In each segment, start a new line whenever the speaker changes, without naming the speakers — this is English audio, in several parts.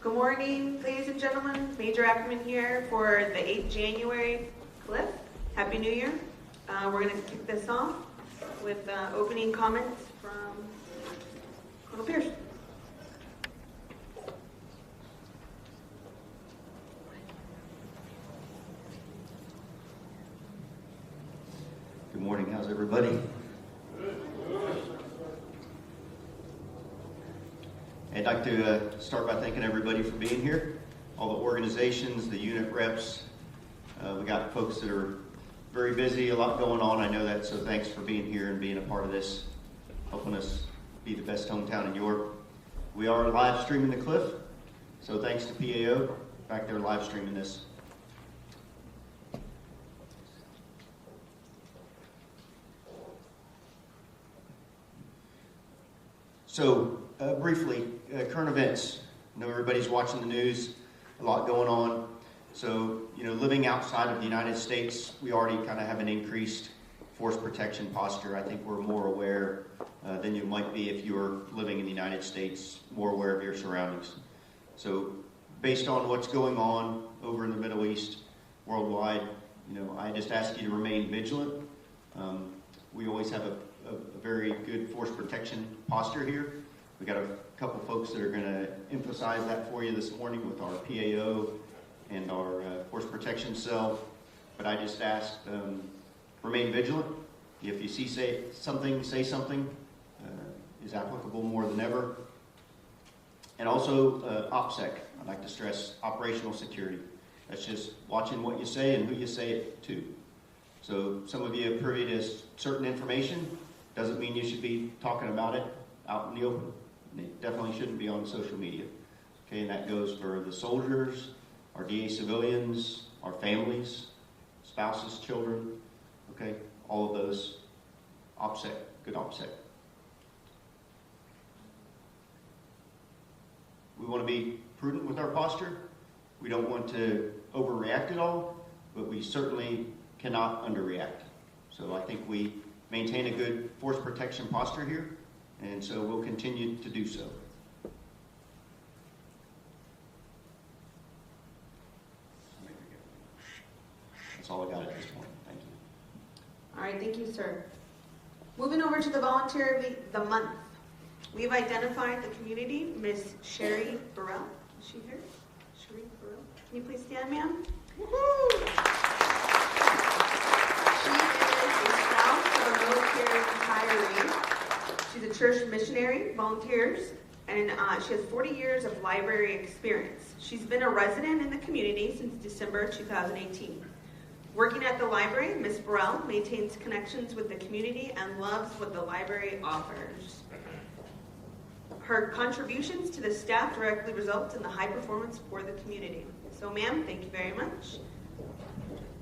Good morning, ladies and gentlemen. Major Ackerman here for the 8th January CLIF. Happy New Year. We're going to kick this off with opening comments from Colonel Pierce.
Good morning. How's everybody? I'd like to start by thanking everybody for being here. All the organizations, the unit reps. We got folks that are very busy, a lot going on. I know that, so thanks for being here and being a part of this, helping us be the best hometown in York. We are live streaming the CLIF, so thanks to PAO back there live streaming this. So briefly, current events. I know everybody's watching the news, a lot going on. So, living outside of the United States, we already kind of have an increased force protection posture. I think we're more aware than you might be if you were living in the United States, more aware of your surroundings. So based on what's going on over in the Middle East, worldwide, I just ask you to remain vigilant. We always have a very good force protection posture here. We got a couple folks that are going to emphasize that for you this morning with our PAO and our force protection cell. But I just ask, remain vigilant. If you say something is applicable more than ever. And also OPSEC, I'd like to stress operational security. That's just watching what you say and who you say it to. So some of you are privy to certain information. Doesn't mean you should be talking about it out in the open. It definitely shouldn't be on social media. Okay, and that goes for the soldiers, our DA civilians, our families, spouses, children, okay, all of those. OPSEC, good OPSEC. We want to be prudent with our posture. We don't want to overreact at all, but we certainly cannot underreact. So I think we maintain a good force protection posture here, and so we'll continue to do so. That's all I got at this point. Thank you.
All right, thank you, sir. Moving over to the volunteer of the month. We've identified the community, Miss Sherry Burrell. Is she here? Sherry Burrell. Can you please stand, ma'am? Woohoo! She is a spouse of a military retiree. She's a church missionary, volunteers, and she has 40 years of library experience. She's been a resident in the community since December 2018. Working at the library, Ms. Burrell maintains connections with the community and loves what the library offers. Her contributions to the staff directly result in the high performance for the community. So, ma'am, thank you very much.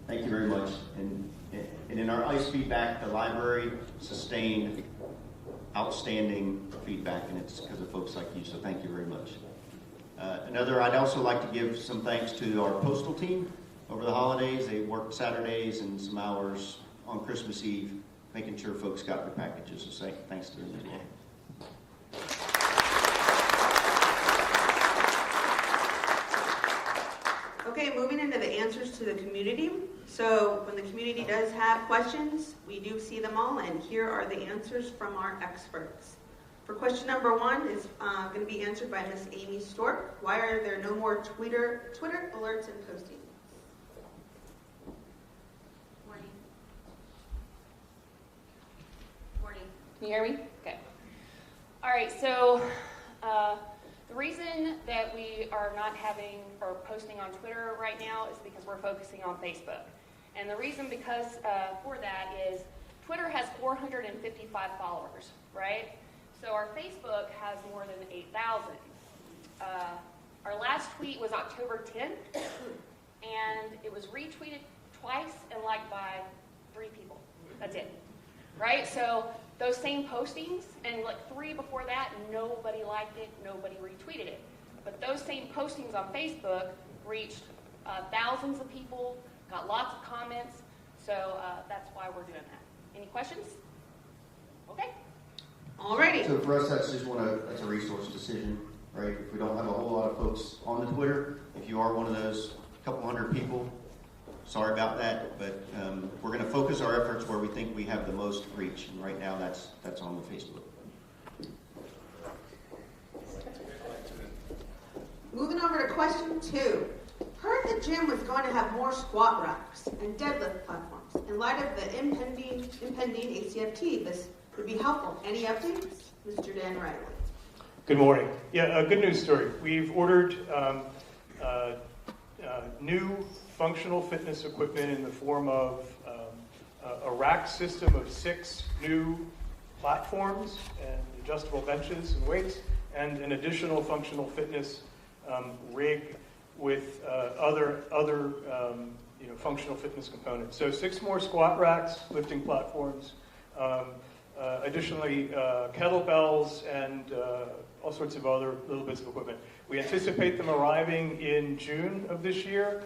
Thank you very much. And in our ICE feedback, the library sustained outstanding feedback, and it's because of folks like you, so thank you very much. I'd also like to give some thanks to our postal team over the holidays. They worked Saturdays and some hours on Christmas Eve, making sure folks got their packages, so thanks to them as well.
Okay, moving into the answers to the community. So when the community does have questions, we do see them all, and here are the answers from our experts. For question number 1 is going to be answered by Miss Amy Stork. Why are there no more Twitter alerts and postings?
Morning. Can you hear me? Okay. All right, so the reason that we are not having or posting on Twitter right now is because we're focusing on Facebook. And the reason for that is Twitter has 455 followers, right? So our Facebook has more than 8,000. Our last tweet was October 10th, and it was retweeted twice and liked by 3 people. That's it, right? So those same postings, and like 3 before that, nobody liked it, nobody retweeted it. But those same postings on Facebook reached thousands of people, got lots of comments, so that's why we're doing that. Any questions? Okay.
Alrighty.
So for us, that's a resource decision, right? If we don't have a whole lot of folks on the Twitter. If you are one of those couple hundred people, sorry about that, but we're going to focus our efforts where we think we have the most reach, and right now that's on the Facebook.
Moving over to question 2. Heard the gym was going to have more squat racks and deadlift platforms. In light of the impending ACFT, this would be helpful. Any updates? Mr. Dan Riley.
Good morning. Yeah, a good news story. We've ordered new functional fitness equipment in the form of a rack system of 6 new platforms and adjustable benches and weights, and an additional functional fitness rig with other functional fitness components. So 6 more squat racks, lifting platforms, additionally kettlebells, and all sorts of other little bits of equipment. We anticipate them arriving in June of this year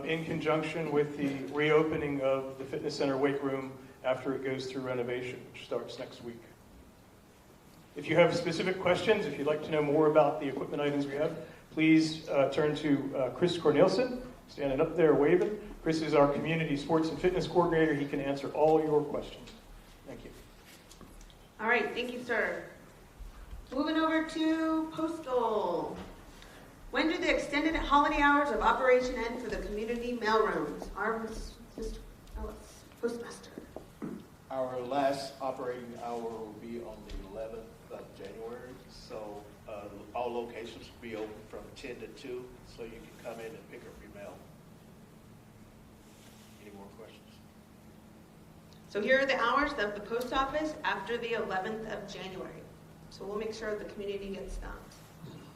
in conjunction with the reopening of the fitness center weight room after it goes through renovation, which starts next week. If you have specific questions, if you'd like to know more about the equipment items we have, please turn to Chris Cornelison, standing up there waving. Chris is our Community Sports and Fitness Coordinator. He can answer all your questions. Thank you.
All right, thank you, sir. Moving over to Postal. When do the extended holiday hours of operation end for the community mailrooms? Our Mr. Ellis, Postmaster.
Our last operating hour will be on the 11th of January, so all locations will be open from 10 to 2, so you can come in and pick up your mail. Any more questions?
So here are the hours of the post office after the 11th of January. So we'll make sure the community gets stumped.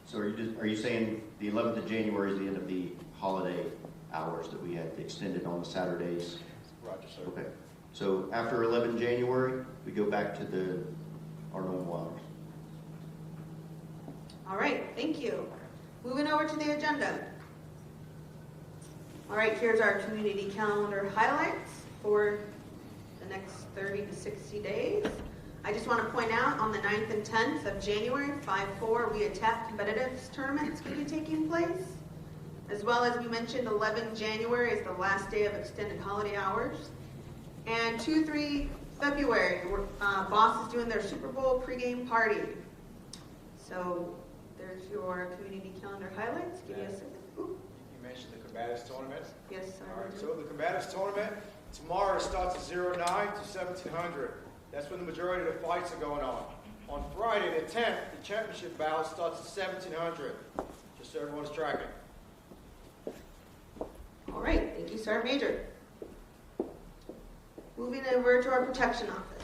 So are you saying the 11th of January is the end of the holiday hours that we had extended on the Saturdays?
Roger, sir.
Okay. So after 11 January, we go back to our normal hours.
All right, thank you. Moving over to the agenda. All right, here's our community calendar highlights for the next 30 to 60 days. I just want to point out on the 9th and 10th of January, 5-4, we Attack Competitives Tournament is going to be taking place. As well as we mentioned, 11 January is the last day of extended holiday hours. And 2-3 February, Boss is doing their Super Bowl pregame party. So there's your community calendar highlights. Give me a second. Ooh.
You mentioned the Combatives Tournament.
Yes, sir.
All right, so the Combatives Tournament, tomorrow starts at 09 to 1700. That's when the majority of the fights are going on. On Friday the 10th, the championship bout starts at 1700. Just so everyone's tracking.
All right, thank you, Sergeant Major. Moving over to our protection office.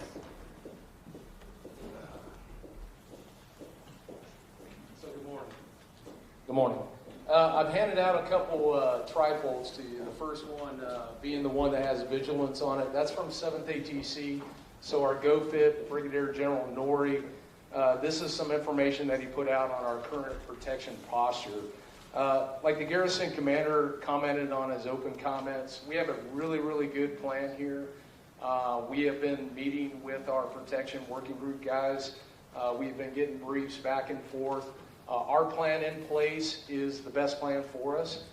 So good morning. Good morning. I've handed out a couple trifolds to you. The first one being the one that has vigilance on it. That's from 7th ATC. So our GoFit, Brigadier General Norrie, this is some information that he put out on our current protection posture. Like the Garrison commander commented on his open comments, we have a really, really good plan here. We have been meeting with our protection working group guys. We've been getting briefs back and forth. Our plan in place is the best plan for us.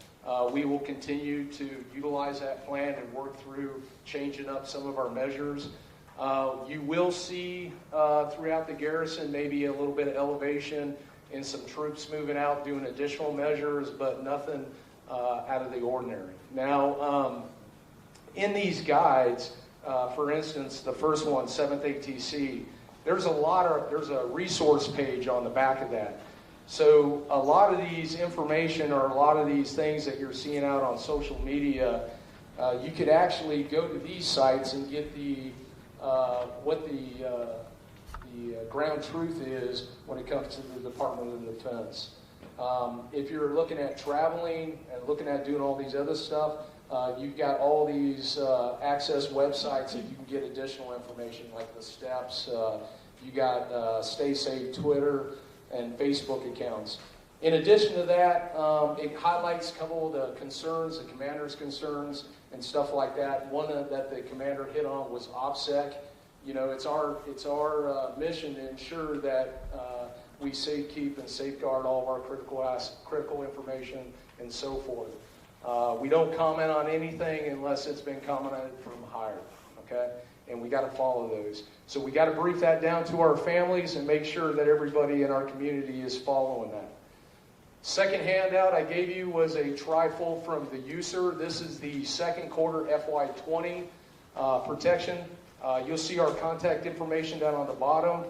We will continue to utilize that plan and work through changing up some of our measures. You will see throughout the garrison maybe a little bit of elevation and some troops moving out doing additional measures, but nothing out of the ordinary. Now, in these guides, for instance, the first one, 7th ATC, there's a resource page on the back of that. So a lot of these information or a lot of these things that you're seeing out on social media, you could actually go to these sites and get what the ground truth is when it comes to the Department of Defense. If you're looking at traveling and looking at doing all these other stuff, you've got all these access websites that you can get additional information like the steps. You got Stay Safe Twitter and Facebook accounts. In addition to that, it highlights a couple of the concerns, the commander's concerns and stuff like that. One that the commander hit on was OPSEC. You know, it's our mission to ensure that we keep and safeguard all of our critical information and so forth. We don't comment on anything unless it's been commented from higher, okay? And we got to follow those. So we got to brief that down to our families and make sure that everybody in our community is following that. Second handout I gave you was a trifold from the USAG. This is the second quarter FY20 protection. You'll see our contact information down on the bottom.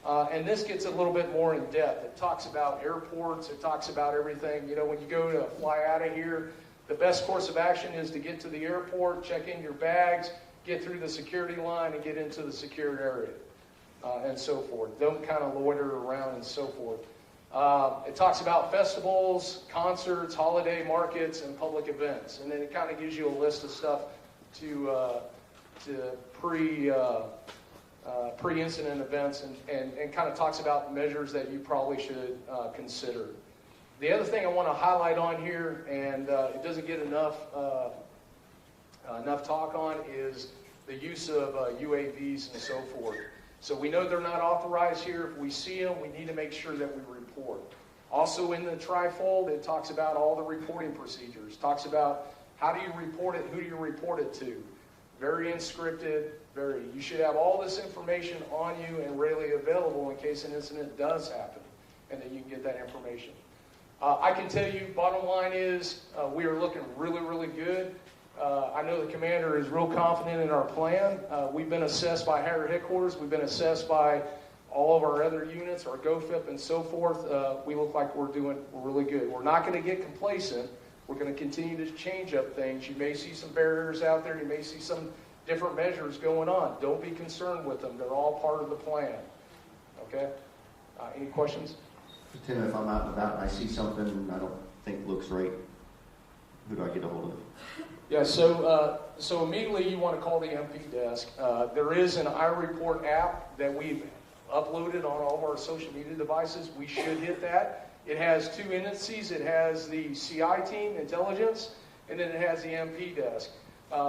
And this gets a little bit more in depth. It talks about airports. It talks about everything. You know, when you go to fly out of here, the best course of action is to get to the airport, check in your bags, get through the security line, and get into the secured area, and so forth. Don't kind of loiter around and so forth. It talks about festivals, concerts, holiday markets, and public events. And then it kind of gives you a list of stuff to pre-incident events and kind of talks about measures that you probably should consider. The other thing I want to highlight on here, and it doesn't get enough talk on, is the use of UAVs and so forth. So we know they're not authorized here. If we see them, we need to make sure that we report. Also in the trifold, it talks about all the reporting procedures. Talks about how do you report it, who do you report it to. Very unscripted, you should have all this information on you and readily available in case an incident does happen, and that you can get that information. I can tell you, bottom line is, we are looking really, really good. I know the commander is real confident in our plan. We've been assessed by higher headquarters. We've been assessed by all of our other units, our GOFIP and so forth. We look like we're really good. We're not going to get complacent. We're going to continue to change up things. You may see some barriers out there. You may see some different measures going on. Don't be concerned with them. They're all part of the plan. Okay? Any questions?
Lieutenant, if I'm out and about and I see something I don't think looks right, who do I get a hold of?
Yeah, so immediately you want to call the MP desk. There is an iReport app that we've uploaded on all of our social media devices. We should hit that. It has two indices. It has the CI team, intelligence, and then it has the MP desk.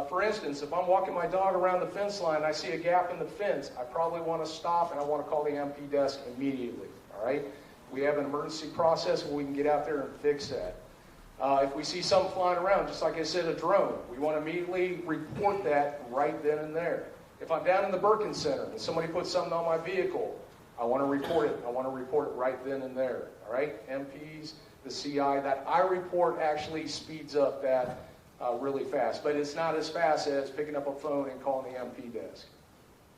For instance, if I'm walking my dog around the fence line and I see a gap in the fence, I probably want to stop and I want to call the MP desk immediately, all right? We have an emergency process where we can get out there and fix that. If we see something flying around, just like I said, a drone, we want to immediately report that right then and there. If I'm down in the Birkin Center and somebody puts something on my vehicle, I want to report it. I want to report it right then and there, all right? MPs, the CI, that iReport actually speeds up that really fast. But it's not as fast as picking up a phone and calling the MP desk.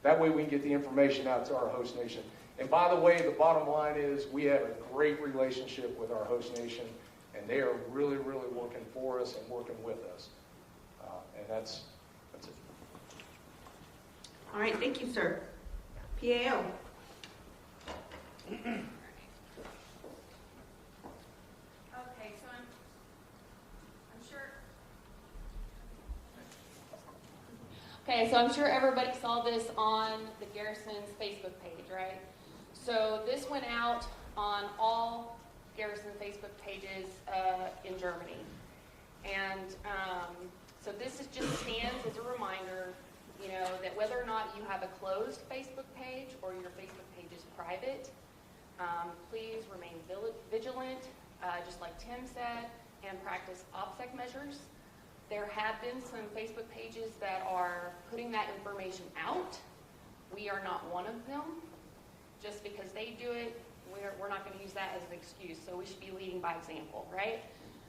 That way we can get the information out to our host nation. And by the way, the bottom line is we have a great relationship with our host nation, and they are really, really working for us and working with us. And that's it.
All right, thank you, sir. PAO.
Okay, so I'm sure. Okay, so I'm sure everybody saw this on the Garrison's Facebook page, right? So this went out on all Garrison Facebook pages in Germany. And so this is just stands as a reminder, you know, that whether or not you have a closed Facebook page or your Facebook page is private, please remain vigilant, just like Tim said, and practice OPSEC measures. There have been some Facebook pages that are putting that information out. We are not one of them. Just because they do it, we're not going to use that as an excuse. So we should be leading by example, right?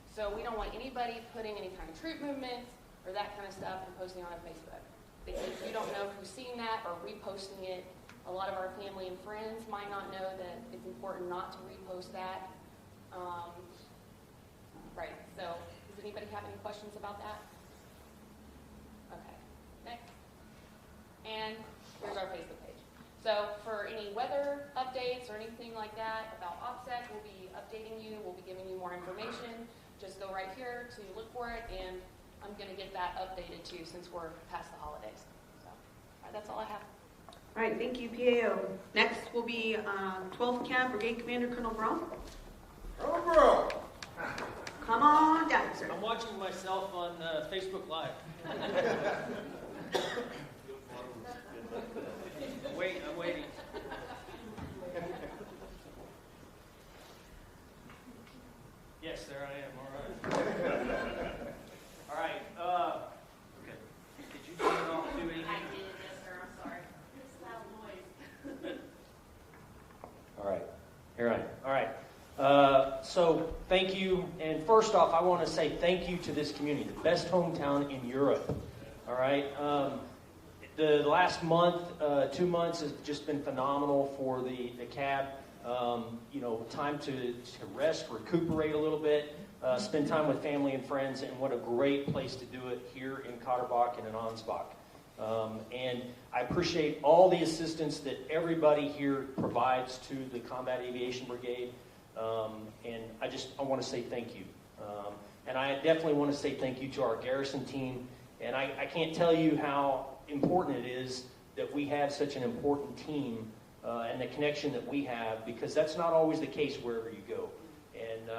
So we don't want anybody putting any kind of troop movements or that kind of stuff and posting on Facebook. Because you don't know who's seeing that or reposting it. A lot of our family and friends might not know that it's important not to repost that. Right, so does anybody have any questions about that? Okay, next. And here's our Facebook page. So for any weather updates or anything like that about OPSEC, we'll be updating you. We'll be giving you more information. Just go right here to look for it, and I'm going to get that updated too since we're past the holidays. So that's all I have.
All right, thank you, PAO. Next will be 12th Camp Brigade Commander Colonel Braun.
Colonel Braun.
Come on down, sir.
I'm watching myself on Facebook Live. I'm waiting. there I am. All right. All right. Okay. Did you turn it off too, Amy?
I did, yes, sir. I'm sorry. It's loud noise.
All right, here I am. All right. So thank you. And first off, I want to say thank you to this community, the best hometown in Europe. All right. The last month, 2 months has just been phenomenal for the cab. Time to rest, recuperate a little bit, spend time with family and friends, and what a great place to do it here in Katterbach and in Ansbach. And I appreciate all the assistance that everybody here provides to the Combat Aviation Brigade. And I want to say thank you. And I definitely want to say thank you to our Garrison team. And I can't tell you how important it is that we have such an important team and the connection that we have, because that's not always the case wherever you go. And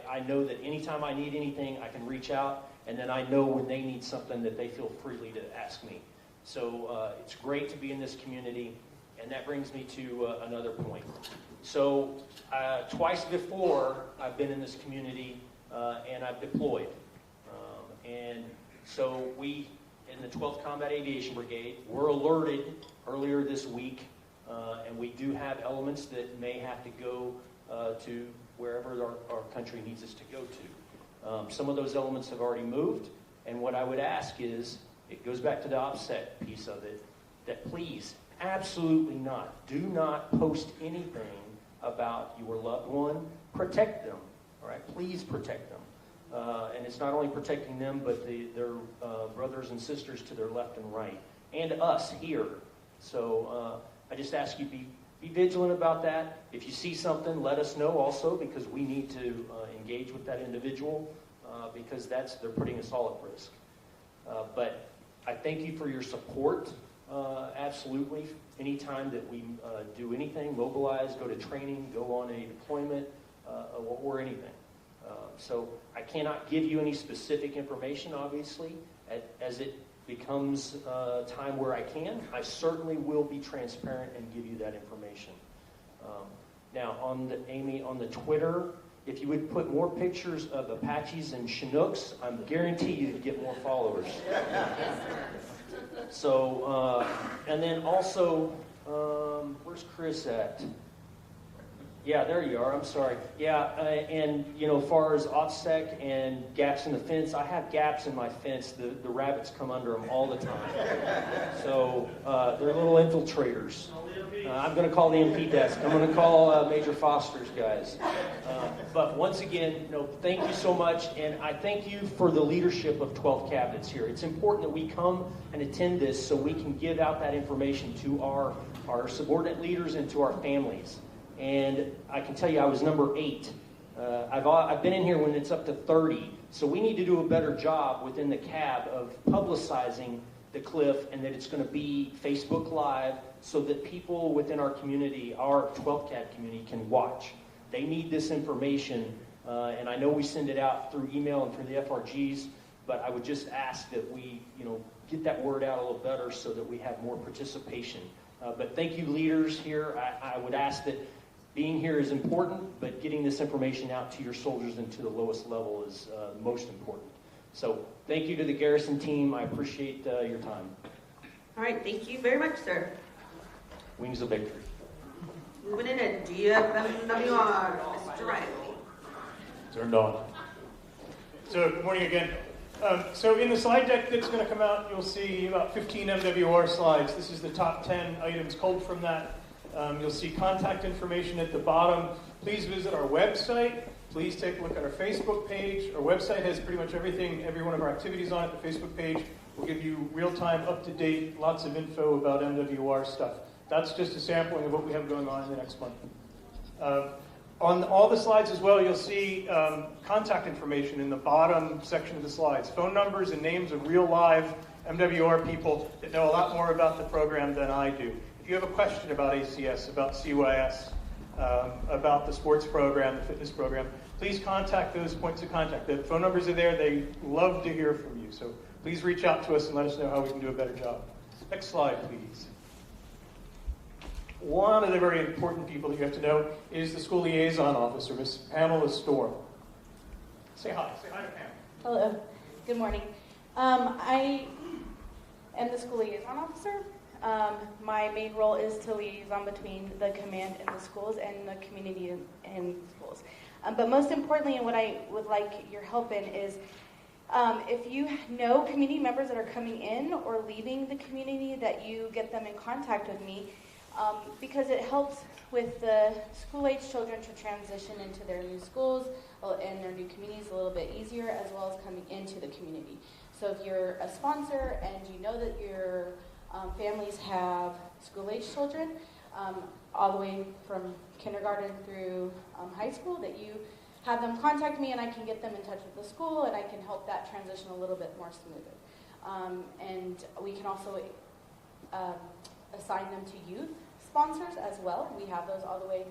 I know that anytime I need anything, I can reach out, and then I know when they need something that they feel freely to ask me. So it's great to be in this community, and that brings me to another point. So twice before I've been in this community, and I've deployed. And so we, in the 12th Combat Aviation Brigade, were alerted earlier this week, and we do have elements that may have to go to wherever our country needs us to go to. Some of those elements have already moved, and what I would ask is, it goes back to the OPSEC piece of it, that please, absolutely not, do not post anything about your loved one. Protect them, all right? Please protect them. And it's not only protecting them, but their brothers and sisters to their left and right, and us here. So I just ask you, be vigilant about that. If you see something, let us know also, because we need to engage with that individual, because they're putting us all at risk. But I thank you for your support, absolutely. Anytime that we do anything, mobilize, go to training, go on a deployment, or anything. So I cannot give you any specific information, obviously. As it becomes time where I can, I certainly will be transparent and give you that information. Now, Amy, on the Twitter, if you would put more pictures of Apaches and Chinooks, I'm guarantee you'd get more followers. So, and then also, where's Chris at? Yeah, there you are. I'm sorry. Yeah, and as far as OPSEC and gaps in the fence, I have gaps in my fence. The rabbits come under them all the time. So they're little infiltrators. I'm going to call the MP desk. I'm going to call Major Foster's guys. But once again, thank you so much, and I thank you for the leadership of 12 cabinets here. It's important that we come and attend this so we can give out that information to our subordinate leaders and to our families. And I can tell you I was number 8. I've been in here when it's up to 30. So we need to do a better job within the cab of publicizing the CLIF, and that it's going to be Facebook Live so that people within our community, our 12 cab community, can watch. They need this information, and I know we send it out through email and through the FRGs, but I would just ask that we get that word out a little better so that we have more participation. But thank you, leaders here. I would ask that being here is important, but getting this information out to your soldiers and to the lowest level is most important. So thank you to the Garrison team. I appreciate your time.
All right, thank you very much, sir.
Wings of victory.
Moving in at DFMWR, Mr. Riley.
Turned on. So good morning again. So in the slide deck that's going to come out, you'll see about 15 MWR slides. This is the top 10 items culled from that. You'll see contact information at the bottom. Please visit our website. Please take a look at our Facebook page. Our website has pretty much everything, every one of our activities on it. The Facebook page will give you real-time, up-to-date, lots of info about MWR stuff. That's just a sampling of what we have going on in the next month. On all the slides as well, you'll see contact information in the bottom section of the slides. Phone numbers and names of real live MWR people that know a lot more about the program than I do. If you have a question about ACS, about CYS, about the sports program, the fitness program, please contact those points of contact. The phone numbers are there. They love to hear from you. So please reach out to us and let us know how we can do a better job. Next slide, please. One of the very important people that you have to know is the school liaison officer, Miss Pamela Storm. Say hi to Pam.
Hello, good morning. I am the school liaison officer. My main role is to liaison between the command and the schools and the community and schools. But most importantly, and what I would like your help in is if you know community members that are coming in or leaving the community, that you get them in contact with me, because it helps with the school-age children to transition into their new schools and their new communities a little bit easier, as well as coming into the community. So if you're a sponsor and you know that your families have school-age children, all the way from kindergarten through high school, that you have them contact me and I can get them in touch with the school and I can help that transition a little bit more smoother. And we can also assign them to youth sponsors as well. We have those all the way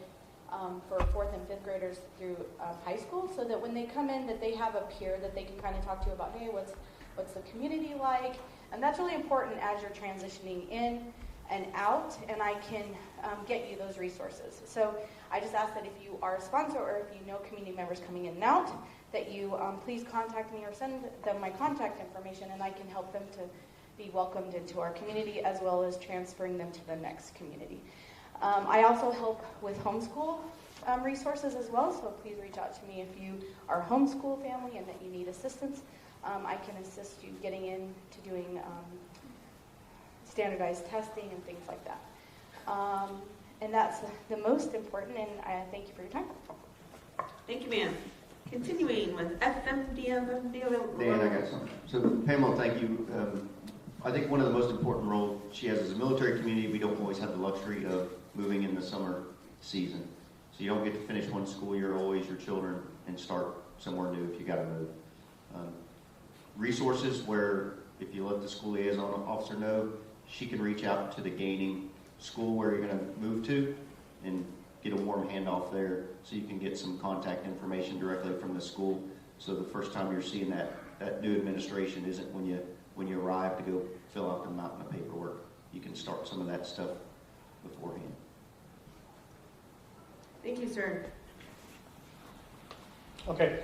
for 4th and 5th graders through high school, so that when they come in, that they have a peer that they can kind of talk to about, hey, what's the community like? And that's really important as you're transitioning in and out, and I can get you those resources. So I just ask that if you are a sponsor or if you know community members coming in and out, that you please contact me or send them my contact information, and I can help them to be welcomed into our community, as well as transferring them to the next community. I also help with homeschool resources as well, so please reach out to me if you are a homeschool family and that you need assistance. I can assist you getting into doing standardized testing and things like that. And that's the most important, and I thank you for your time.
Thank you, ma'am. Continuing with FMDM.
Dan, I got something. So Pamela, thank you. I think one of the most important roles she has as a military community, we don't always have the luxury of moving in the summer season. So you don't get to finish one school year, always your children, and start somewhere new if you got to move. Resources where if you let the school liaison officer know, she can reach out to the gaining school where you're going to move to and get a warm handoff there, so you can get some contact information directly from the school. So the first time you're seeing that new administration isn't when you arrive to go fill out the mountain of paperwork. You can start some of that stuff beforehand.
Thank you, sir.
Okay.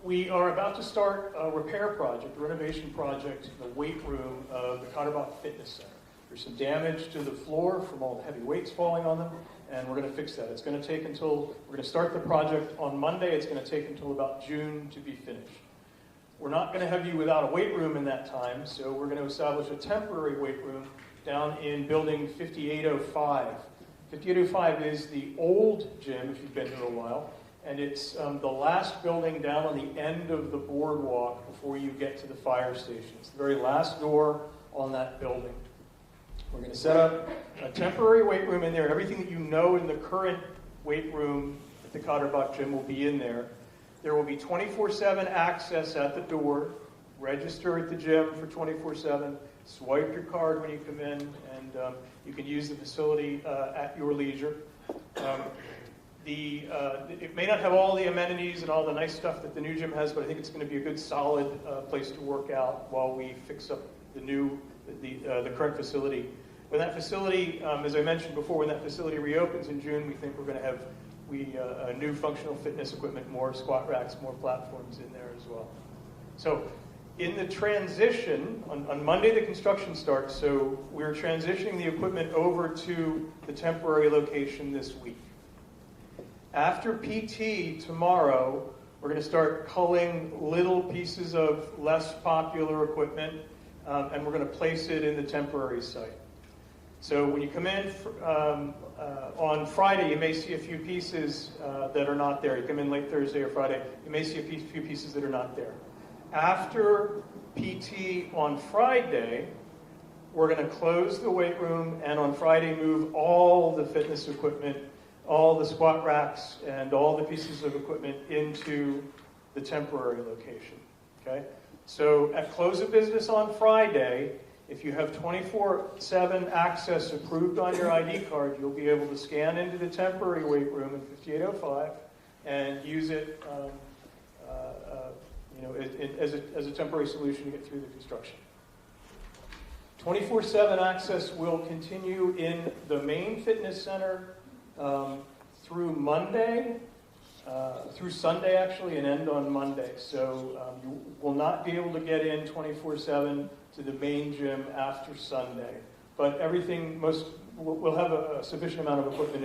We are about to start a repair project, a renovation project, the weight room of the Katterbach Fitness Center. There's some damage to the floor from all the heavy weights falling on them, and we're going to fix that. It's going to take until, we're going to start the project on Monday. It's going to take until about June to be finished. We're not going to have you without a weight room in that time, so we're going to establish a temporary weight room down in building 5805. 5805 is the old gym, if you've been here a while, and it's the last building down on the end of the boardwalk before you get to the fire station. It's the very last door on that building. We're going to set up a temporary weight room in there. Everything that you know in the current weight room at the Katterbach gym will be in there. There will be 24/7 access at the door. Register at the gym for 24/7. Swipe your card when you come in, and you can use the facility at your leisure. It may not have all the amenities and all the nice stuff that the new gym has, but I think it's going to be a good, solid place to work out while we fix up the current facility. When that facility, as I mentioned before, when that facility reopens in June, we think we're going to have new functional fitness equipment, more squat racks, more platforms in there as well. So in the transition, on Monday the construction starts, so we're transitioning the equipment over to the temporary location this week. After PT tomorrow, we're going to start culling little pieces of less popular equipment, and we're going to place it in the temporary site. So when you come in on Friday, you may see a few pieces that are not there. You come in late Thursday or Friday, you may see a few pieces that are not there. After PT on Friday, we're going to close the weight room, and on Friday move all the fitness equipment, all the squat racks, and all the pieces of equipment into the temporary location. Okay? So at close of business on Friday, if you have 24/7 access approved on your ID card, you'll be able to scan into the temporary weight room in 5805 and use it as a temporary solution to get through the construction. 24/7 access will continue in the main fitness center through Monday, through Sunday actually and end on Monday. So you will not be able to get in 24/7 to the main gym after Sunday. But we'll have a sufficient amount of equipment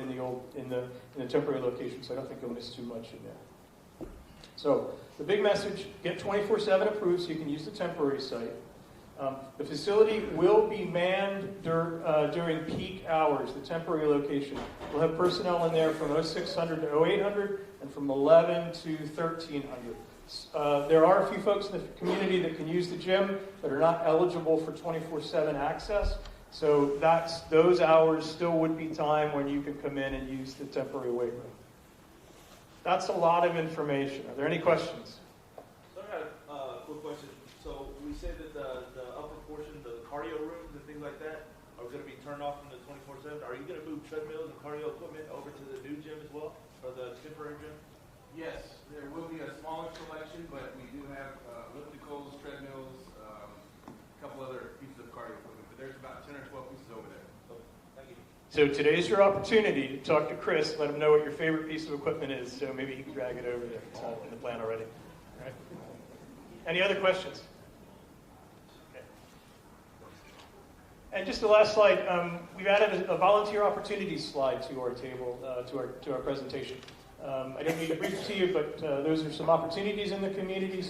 in the temporary location, so I don't think you'll miss too much in there. So the big message: get 24/7 approved so you can use the temporary site. The facility will be manned during peak hours, the temporary location. We'll have personnel in there from 0600 to 0800 and from 11 to 1300. There are a few folks in the community that can use the gym that are not eligible for 24/7 access. So those hours still would be time when you could come in and use the temporary weight room. That's a lot of information. Are there any questions?
So I got a quick question. So we said that the upper portion, the cardio rooms and things like that, are going to be turned off from the 24/7. Are you going to move treadmills and cardio equipment over to the new gym as well, or the temporary gym?
Yes, there will be a smaller selection, but we do have ellipticals, treadmills, a couple other pieces of cardio equipment. But there's about 10 or 12 pieces over there.
Thank you.
So today's your opportunity to talk to Chris, let him know what your favorite piece of equipment is, so maybe he can drag it over there. It's not in the plan already. All right. Any other questions? Okay. And just the last slide, we've added a volunteer opportunities slide to our table, to our presentation. I don't need to brief it to you, but those are some opportunities in the community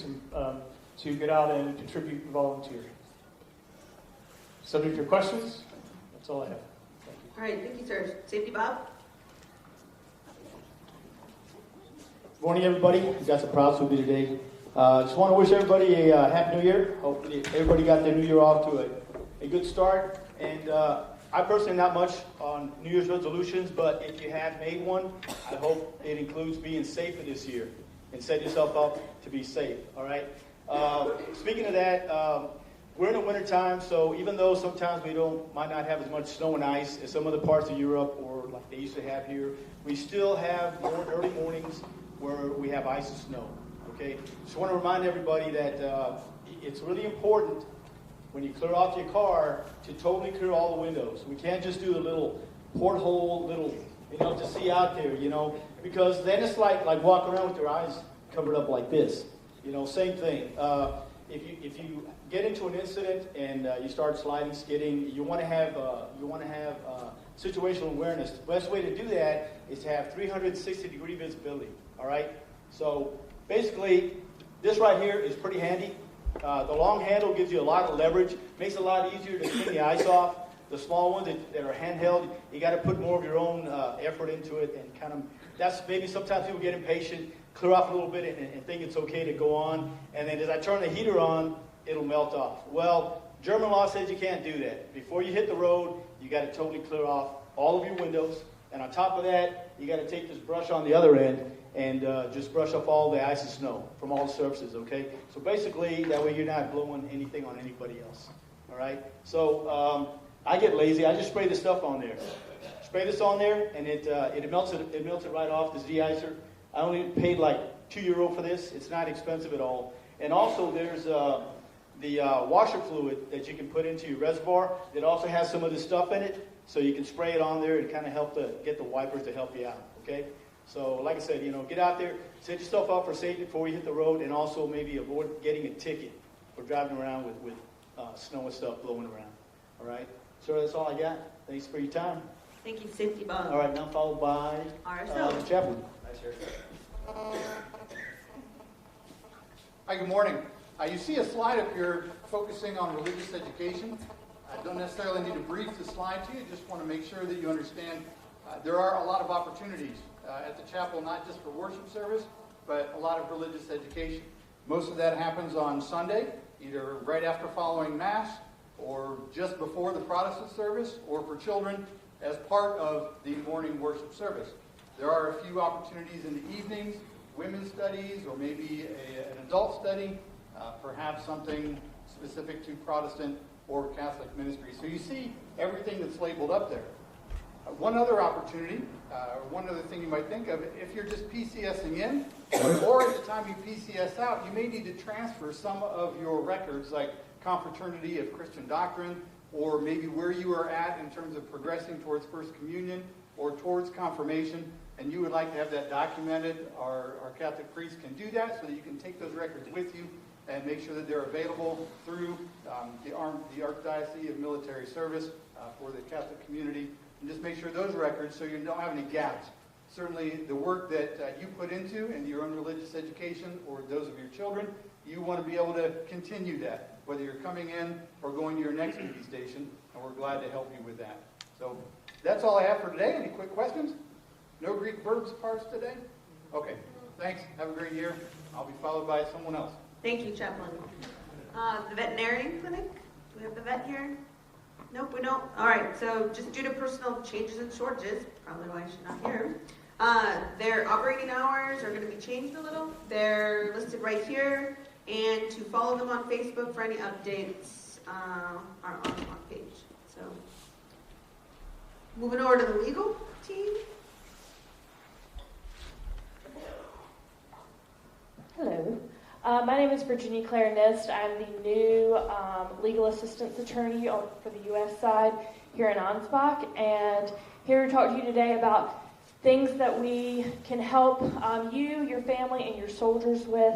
to get out and contribute and volunteer. Subject to your questions? That's all I have. Thank you.
All right, thank you, sir. Safety Bob?
Good morning, everybody. We got some props with me today. Just want to wish everybody a Happy New Year. Hopefully everybody got their New Year off to a good start. And I personally not much on New Year's resolutions, but if you have made one, I hope it includes being safer this year and set yourself up to be safe, all right? Speaking of that, we're in the wintertime, so even though sometimes we might not have as much snow and ice as some other parts of Europe or like they used to have here, we still have early mornings where we have ice and snow, okay? Just want to remind everybody that it's really important when you clear off your car to totally clear all the windows. We can't just do the little porthole, to see out there, because then it's like walking around with your eyes covered up like this. Same thing. If you get into an incident and you start sliding, skidding, you want to have situational awareness. The best way to do that is to have 360-degree visibility. All right. So basically, this right here is pretty handy. The long handle gives you a lot of leverage, makes it a lot easier to clean the ice off. The small ones that are handheld, you got to put more of your own effort into it, and kind of that's maybe sometimes people get impatient, clear off a little bit, and think it's okay to go on. And then as I turn the heater on, it'll melt off. Well, German law says you can't do that. Before you hit the road, you got to totally clear off all of your windows, and on top of that, you got to take this brush on the other end and just brush off all the ice and snow from all the surfaces, okay? So basically, that way you're not blowing anything on anybody else, all right? So I get lazy. I just spray the stuff on there. Spray this on there, and it melts it right off, this de-icer. I only paid like €2 for this. It's not expensive at all. And also, there's the washer fluid that you can put into your reservoir that also has some of this stuff in it, so you can spray it on there and kind of help get the wipers to help you out, okay? So, like I said, get out there, set yourself up for safety before you hit the road, and also maybe avoid getting a ticket for driving around with snow and stuff blowing around. All right? So that's all I got. Thanks for your time.
Thank you, Safety Bob.
All right, now followed by the chaplain.
Hi, good morning. You see a slide up here focusing on religious education. I don't necessarily need to brief the slide to you. Just want to make sure that you understand there are a lot of opportunities at the chapel, not just for worship service, but a lot of religious education. Most of that happens on Sunday, either right after following Mass, or just before the Protestant service, or for children as part of the morning worship service. There are a few opportunities in the evenings, women's studies, or maybe an adult study, perhaps something specific to Protestant or Catholic ministry. So you see everything that's labeled up there. One other opportunity, or one other thing you might think of, if you're just PCSing in, or at the time you PCS out, you may need to transfer some of your records, like confraternity of Christian doctrine, or maybe where you are at in terms of progressing towards First Communion or towards confirmation. and you would like to have that documented, our Catholic priest can do that so that you can take those records with you and make sure that they're available through the Archdiocese of Military Service for the Catholic community. And just make sure those records, so you don't have any gaps. Certainly the work that you put into your own religious education or those of your children, you want to be able to continue that, whether you're coming in or going to your next duty station, and we're glad to help you with that. So that's all I have for today. Any quick questions? No Greek verbs parts today? Okay, thanks. Have a great year. I'll be followed by someone else.
Thank you, Chaplain. The veterinarian clinic, do we have the vet here? Nope, we don't. All right, so just due to personal changes and shortages, probably why she's not here, their operating hours are going to be changed a little. They're listed right here, and to follow them on Facebook for any updates are on the page. So, moving over to the legal team.
Hello. My name is Virginia Claire Nist. I'm the new legal assistance attorney for the U.S. side here in Ansbach, and here to talk to you today about things that we can help you, your family, and your soldiers with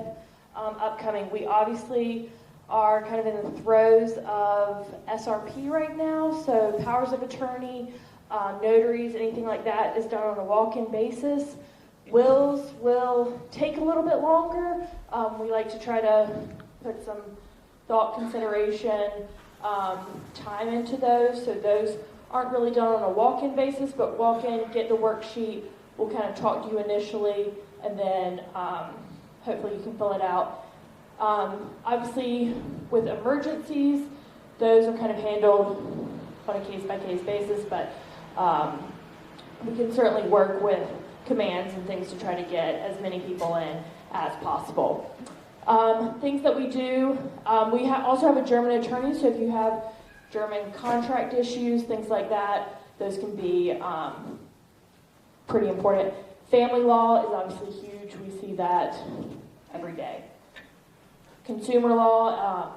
upcoming. We obviously are kind of in the throes of SRP right now, so powers of attorney, notaries, anything like that is done on a walk-in basis. Wills will take a little bit longer. We like to try to put some thought, consideration, time into those, so those aren't really done on a walk-in basis, but walk in, get the worksheet, we'll kind of talk to you initially, and then hopefully you can fill it out. Obviously, with emergencies, those are kind of handled on a case-by-case basis, but we can certainly work with commands and things to try to get as many people in as possible. Things that we do, we also have a German attorney, so if you have German contract issues, things like that, those can be pretty important. Family law is obviously huge. We see that every day. Consumer law,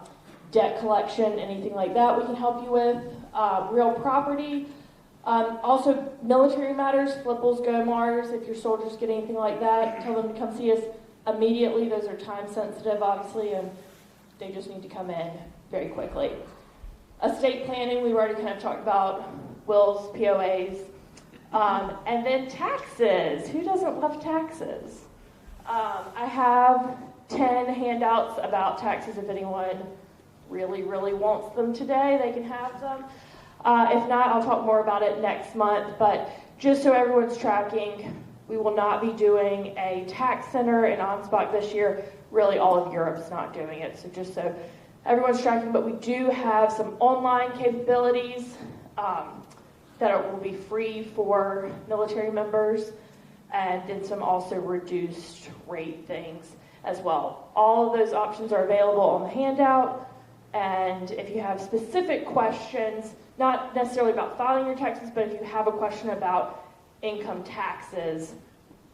debt collection, anything like that we can help you with. Real property. Also, military matters, flippals, GOMARs, if your soldiers get anything like that, tell them to come see us immediately. Those are time sensitive, obviously, and they just need to come in very quickly. Estate planning, we've already kind of talked about, wills, POAs. And then taxes. Who doesn't love taxes? I have 10 handouts about taxes. If anyone really, really wants them today, they can have them. If not, I'll talk more about it next month, but just so everyone's tracking, we will not be doing a tax center in Ansbach this year. Really, all of Europe's not doing it, so just so everyone's tracking, but we do have some online capabilities that will be free for military members, and then some also reduced rate things as well. All of those options are available on the handout, and if you have specific questions, not necessarily about filing your taxes, but if you have a question about income taxes,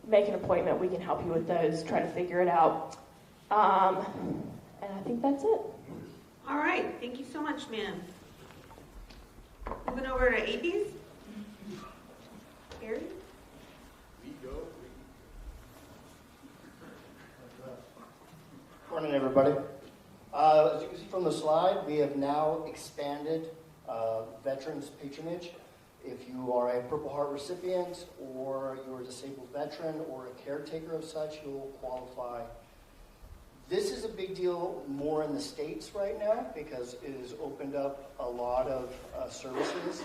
make an appointment. We can help you with those, try to figure it out. And I think that's it.
All right. Thank you so much, ma'am. Moving over to ABs. Gary?
Morning, everybody. As you can see from the slide, we have now expanded veterans patronage. If you are a Purple Heart recipient, or you're a disabled veteran, or a caretaker of such, you'll qualify. This is a big deal more in the States right now because it has opened up a lot of services,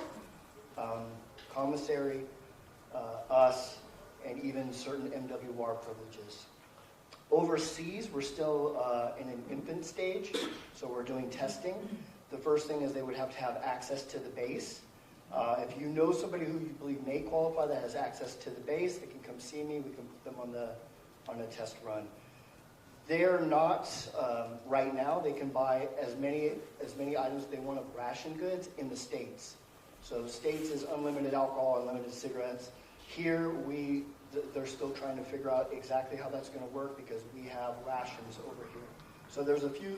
commissary, us, and even certain MWR privileges. Overseas, we're still in an infant stage, so we're doing testing. The first thing is they would have to have access to the base. If you know somebody who you believe may qualify that has access to the base, they can come see me. We can put them on a test run. They're not right now. They can buy as many items as they want of ration goods in the States. So the States is unlimited alcohol, unlimited cigarettes. Here they're still trying to figure out exactly how that's going to work because we have rations over here. So there's a few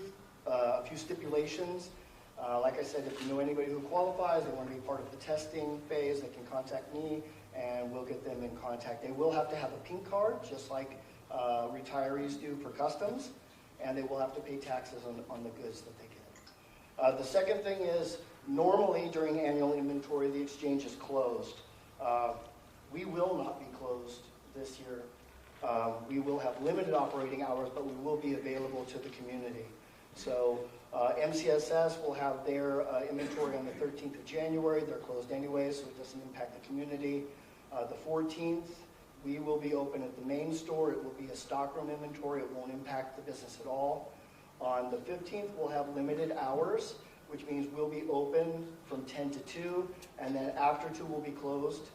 stipulations. Like I said, if you know anybody who qualifies, they want to be part of the testing phase, they can contact me, and we'll get them in contact. They will have to have a pink card, just like retirees do for customs, and they will have to pay taxes on the goods that they get. The second thing is, normally during annual inventory, the exchange is closed. We will not be closed this year. We will have limited operating hours, but we will be available to the community. So MCSS will have their inventory on the 13th of January. They're closed anyway, so it doesn't impact the community. The 14th, we will be open at the main store. It will be a stockroom inventory. It won't impact the business at all. On the 15th, we'll have limited hours, which means we'll be open from 10 to 2, and then after 2 we'll be closed.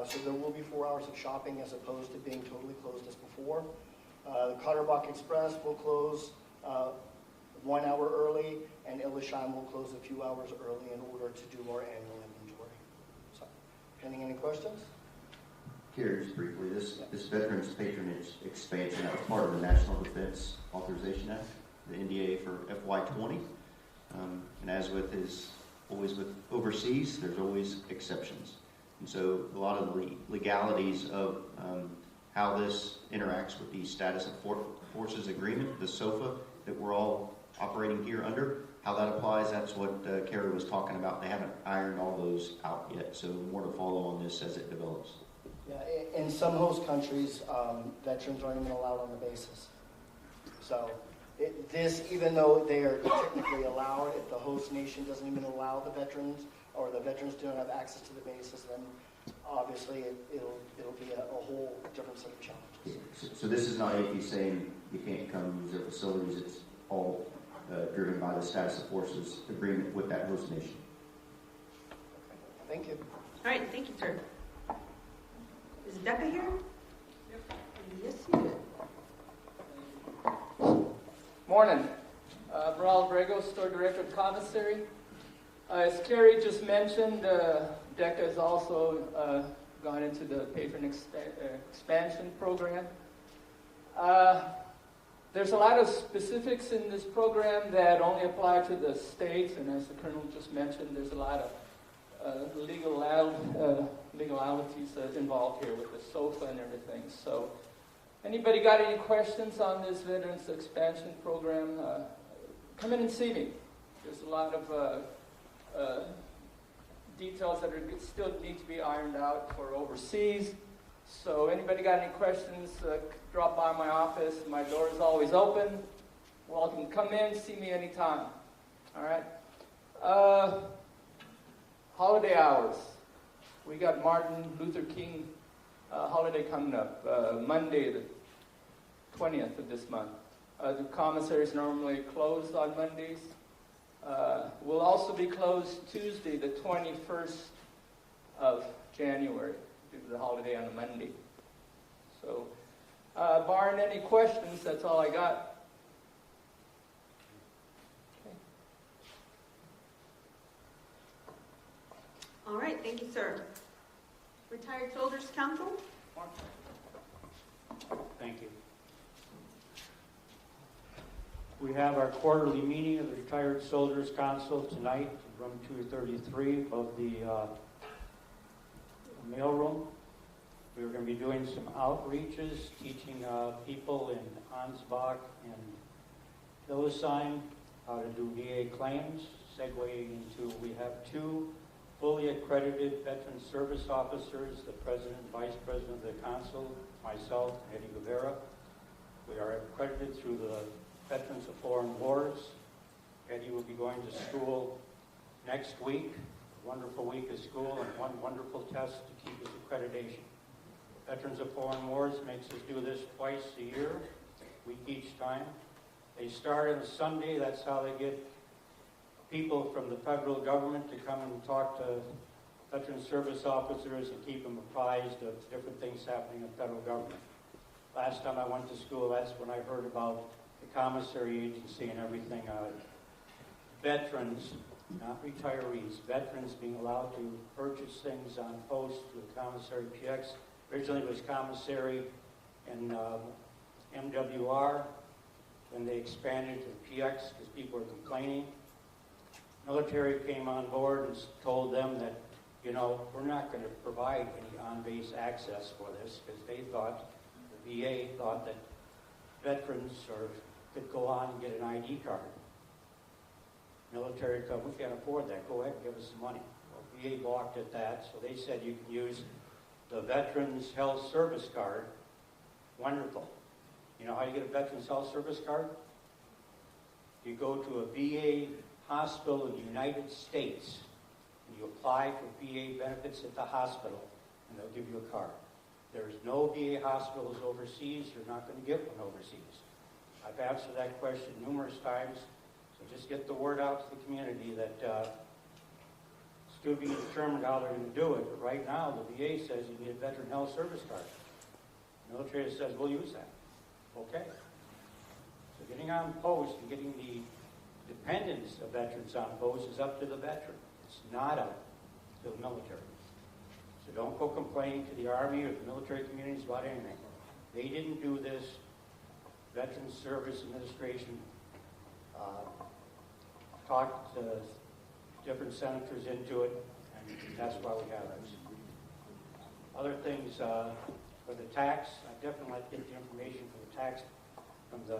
So there will be 4 hours of shopping as opposed to being totally closed as before. The Cotterbach Express will close 1 hour early, and Illesheim will close a few hours early in order to do our annual inventory. So, any questions?
Here, just briefly, this Veterans Patronage expansion, that was part of the National Defense Authorization Act, the NDA for FY20. And as always with overseas, there's always exceptions. And so a lot of the legalities of how this interacts with the Status of Forces Agreement, the SOFA, that we're all operating here under, how that applies, that's what Carrie was talking about. They haven't ironed all those out yet, so more to follow on this as it develops.
Yeah, in some host countries, veterans aren't even allowed on the bases. So even though they are technically allowed, if the host nation doesn't even allow the veterans, or the veterans don't have access to the bases, then obviously it'll be a whole different set of challenges.
So this is not AP saying you can't come use their facilities. It's all driven by the Status of Forces Agreement with that host nation.
Thank you.
All right, thank you, sir. Is Becca here? Yep. Yes, you did.
Morning. Baral Grego, Store Director of Commissary. As Carrie just mentioned, DECA has also gone into the patron expansion program. There's a lot of specifics in this program that only apply to the states, and as the Colonel just mentioned, there's a lot of legalities involved here with the SOFA and everything. So anybody got any questions on this Veterans Expansion Program, come in and see me. There's a lot of details that still need to be ironed out for overseas. So anybody got any questions, drop by my office. My door is always open. Welcome to come in, see me anytime. All right. Holiday hours. We got Martin Luther King holiday coming up, Monday the 20th of this month. The commissary is normally closed on Mondays. We'll also be closed Tuesday, the 21st of January, due to the holiday on a Monday. So, barring any questions, that's all I got. Okay.
All right, thank you, sir. Retired Soldiers Council?
Thank you. We have our quarterly meeting of the Retired Soldiers Council tonight in room 233 of the mailroom. We're going to be doing some outreaches, teaching people in Ansbach and Hildesheim how to do VA claims, segueing into, we have 2 fully accredited veteran service officers, the president and vice president of the council, myself, Eddie Guevara. We are accredited through the Veterans of Foreign Wars. Eddie will be going to school next week, a wonderful week of school and one wonderful test to keep his accreditation. Veterans of Foreign Wars makes us do this twice a year, a week each time. They start on a Sunday. That's how they get people from the federal government to come and talk to veteran service officers and keep them apprised of different things happening in the federal government. Last time I went to school, that's when I heard about the commissary agency and everything. Veterans, not retirees, veterans being allowed to purchase things on post with commissary PX. Originally it was commissary and MWR. Then they expanded to PX because people were complaining. Military came on board and told them that you know, we're not going to provide any on-base access for this because they thought, the VA thought that veterans could go on and get an ID card. Military would come, we can't afford that, go ahead and give us some money. Well, VA balked at that, so they said you can use the Veterans Health Service Card. Wonderful. You know how you get a Veterans Health Service Card? You go to a VA hospital in the United States, and you apply for VA benefits at the hospital, and they'll give you a card. There's no VA hospitals overseas. You're not going to get one overseas. I've answered that question numerous times, so just get the word out to the community that it's to be determined how they're going to do it. But right now, the VA says you need a Veteran Health Service Card. The military says, we'll use that. Okay. So getting on post and getting the dependents of veterans on post is up to the veteran. It's not up to the military. So don't go complaining to the Army or the military communities about anything. They didn't do this. Veterans Service Administration talked different senators into it, and that's why we have this. Other things, for the tax, I definitely like to get the information for the tax from the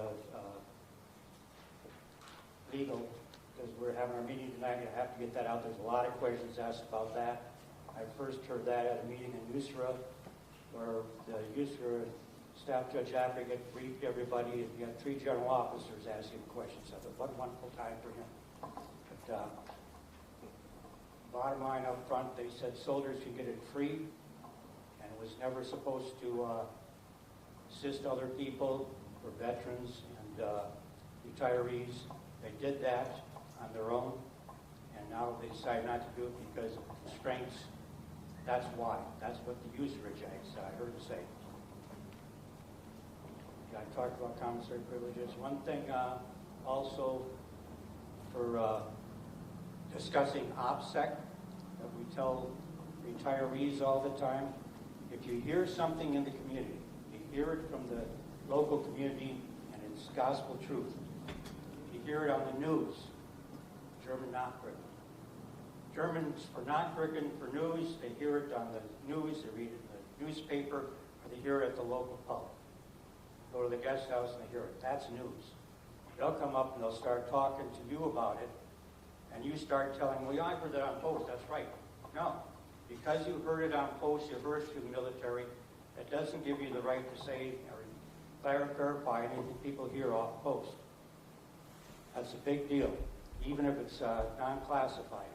legal, because we're having our meeting tonight. I have to get that out. There's a lot of questions asked about that. I first heard that at a meeting in USARA, where the USARA staff judge advocate briefed everybody, and you had 3 general officers asking questions of it. What a wonderful time for him. But bottom line up front, they said soldiers can get it free, and it was never supposed to assist other people or veterans and retirees. They did that on their own, and now they decide not to do it because of constraints. That's why. That's what the USAG said. I heard him say. I talked about commissary privileges. One thing also for discussing OPSEC that we tell retirees all the time, if you hear something in the community, you hear it from the local community and it's gospel truth. If you hear it on the news, German Nachrichten. Germans for Nachrichten for news, they hear it on the news, they read it in the newspaper, or they hear it at the local pub. Go to the guest house and they hear it. That's news. They'll come up and they'll start talking to you about it, and you start telling them, well, yeah, I heard that on post. That's right. No. Because you heard it on post, you heard it through the military, that doesn't give you the right to say or clarify anything people hear off post. That's a big deal, even if it's non-classified.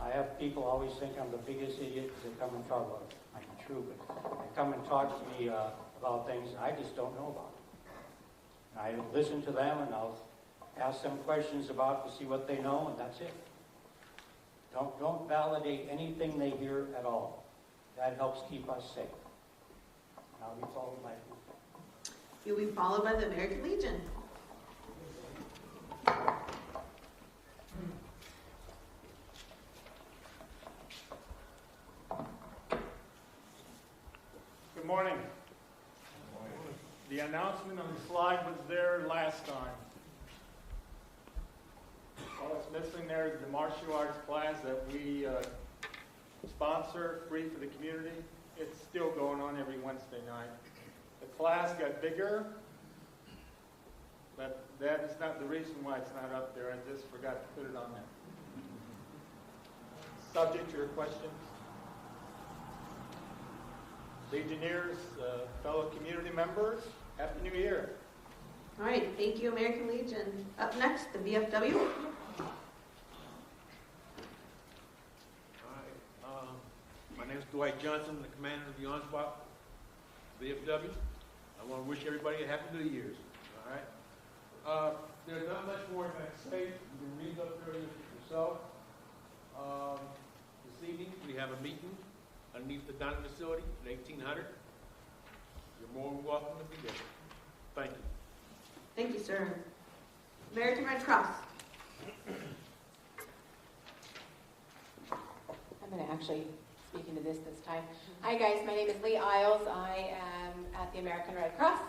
I have people always think I'm the biggest idiot because they come and talk about it. I'm true, but they come and talk to me about things I just don't know about. And I listen to them and I'll ask them questions about to see what they know, and that's it. Don't validate anything they hear at all. That helps keep us safe. And I'll be followed by who?
You'll be followed by the American Legion.
Good morning. The announcement on the slide was there last time. All that's missing there is the martial arts class that we sponsor free for the community. It's still going on every Wednesday night. The class got bigger, but that is not the reason why it's not up there. I just forgot to put it on there. Subject to your questions. Legionnaires, fellow community members, Happy New Year.
All right, thank you, American Legion. Up next, the VFW.
My name is Dwight Johnson, the commander of the Ansbach VFW. I want to wish everybody a Happy New Year's. All right. There's not much more I can say. You can read up there yourself. This evening we have a meeting underneath the dining facility at 1800. You're more than welcome to be there. Thank you.
Thank you, sir. American Red Cross.
I'm going to actually speak into this time. Hi guys, my name is Lee Isles. I am at the American Red Cross.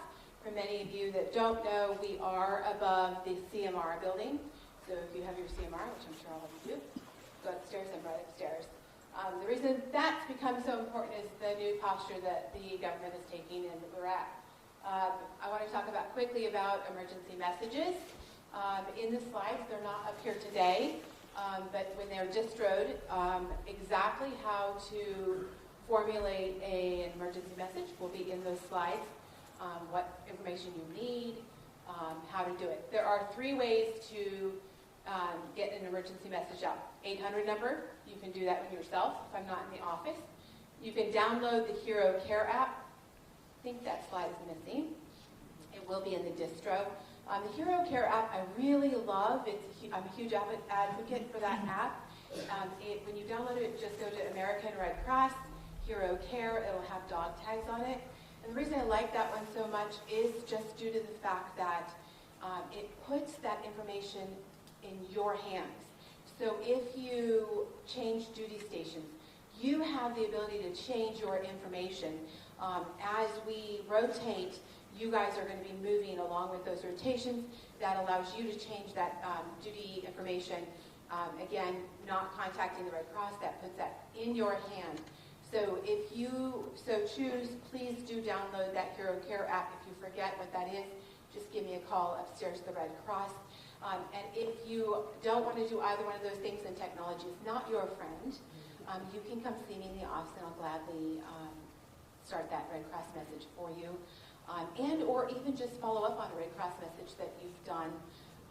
For many of you that don't know, we are above the CMR building. So if you have your CMR, which I'm sure all of you do, go upstairs and right upstairs. The reason that's become so important is the new posture that the government is taking and that we're at. I want to talk quickly about emergency messages. In the slides, they're not up here today, but when they're distroed, exactly how to formulate an emergency message will be in those slides. What information you need, how to do it. There are 3 ways to get an emergency message out. 800 number, you can do that with yourself if I'm not in the office. You can download the Hero Care app. I think that slide is missing. It will be in the distro. The Hero Care app I really love. I'm a huge advocate for that app. When you download it, just go to American Red Cross, Hero Care. It'll have dog tags on it. And the reason I like that one so much is just due to the fact that it puts that information in your hands. So if you change duty stations, you have the ability to change your information. As we rotate, you guys are going to be moving along with those rotations. That allows you to change that duty information. Again, not contacting the Red Cross, that puts that in your hand. So if you so choose, please do download that Hero Care app. If you forget what that is, just give me a call upstairs to the Red Cross. And if you don't want to do either one of those things and technology is not your friend, you can come see me in the office and I'll gladly start that Red Cross message for you. And or even just follow up on a Red Cross message that you've done